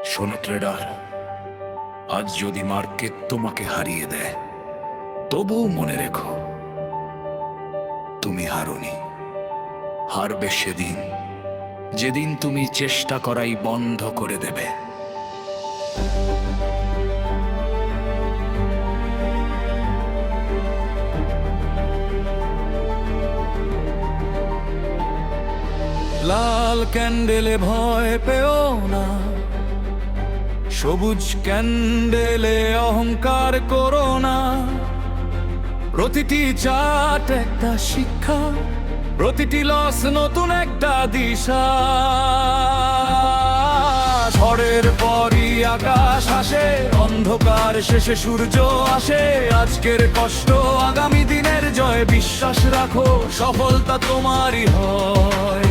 শোনো ট্রেডার, আজ যদি মার্কেট তোমাকে হারিয়ে দেয়, তবুও মনে রেখো তুমি হারোনি। হারবে সেদিন যেদিন তুমি চেষ্টা করাই বন্ধ করে দেবে। লাল ক্যান্ডেলে ভয় পেও না, সবুজ ক্যান্ডেলে অহংকার করো না। প্রতিটি চাট একটা শিক্ষা, প্রতিটি লস নতুন একটা দিশা। ঝড়ের পরই আকাশ আসে, অন্ধকার শেষে সূর্য আসে। আজকের কষ্ট আগামী দিনের জয়, বিশ্বাস রাখো সফলতা তোমারই হয়।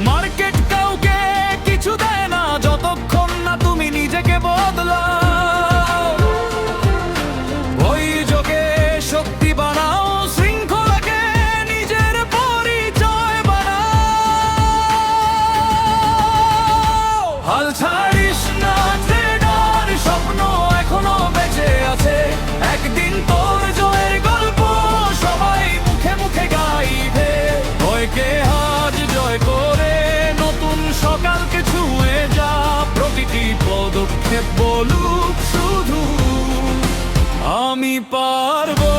মার্কেট কাউকে কিছু দেয় না যতক্ষণ না তুমি নিজেকে বদলাও। ধৈর্যকে শক্তি বানাও, শৃঙ্খলাকে নিজের পরিচয় বানাও। হাল ছাড়িস না ট্রেডার, স্বপ্ন এখনো বেঁচে আছে। একদিন তোর জয়ের গল্প সবাই মুখে মুখে গাইবে। ভয়কে আজ জয় করে নতুন সকালকে ছুঁয়ে যা। প্রতিটি পদক্ষেপ বলুক শুধু আমি পারবো,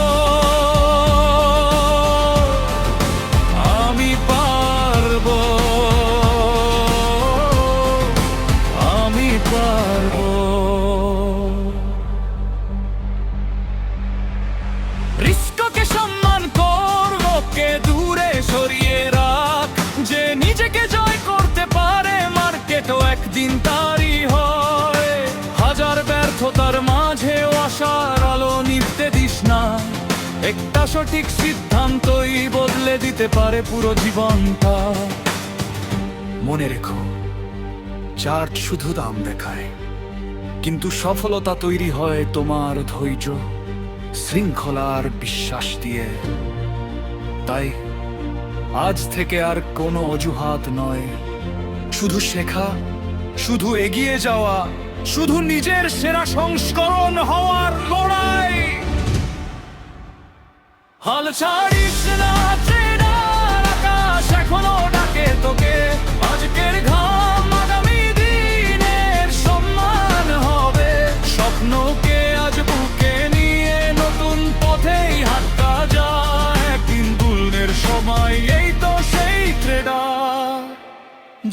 আমি পারবো, আমি পারবো। রিস্ককে সম্মান কর, লোককে দূরে সরিয়ে রাখ। যে নিজেকে জয় করতে পারে, মার্কেটও একদিন তারই হয়। হাজার ব্যর্থতার মাঝেও আশার আলো নিভতে দিস না। একটা সঠিক সিদ্ধান্তই বদলে দিতে পারে পুরো জীবনটা। মনে রেখো, চার্ট শুধু দাম দেখায়, কিন্তু সফলতা তৈরি হয় তোমার ধৈর্য, শৃঙ্খলার বিশ্বাস দিয়ে। তাই আজ থেকে আর কোনো অজুহাত নয়, শুধু শেখা, শুধু এগিয়ে যাওয়া, শুধু নিজের সেরা সংস্করণ হওয়ার লড়াই। হাল ছাড়িস না ট্রেডার, আকাশ এখনো ডাকে তোকে। আজকের ঘাম আগামী দিনের সম্মান হবে। স্বপ্নকে আজ বুকে নিয়ে নতুন পথেই হাঁটা যায়। একদিন বুনের সময় এই তো সেই ট্রেডার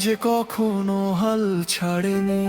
যে কখনো হাল ছাড়েনি।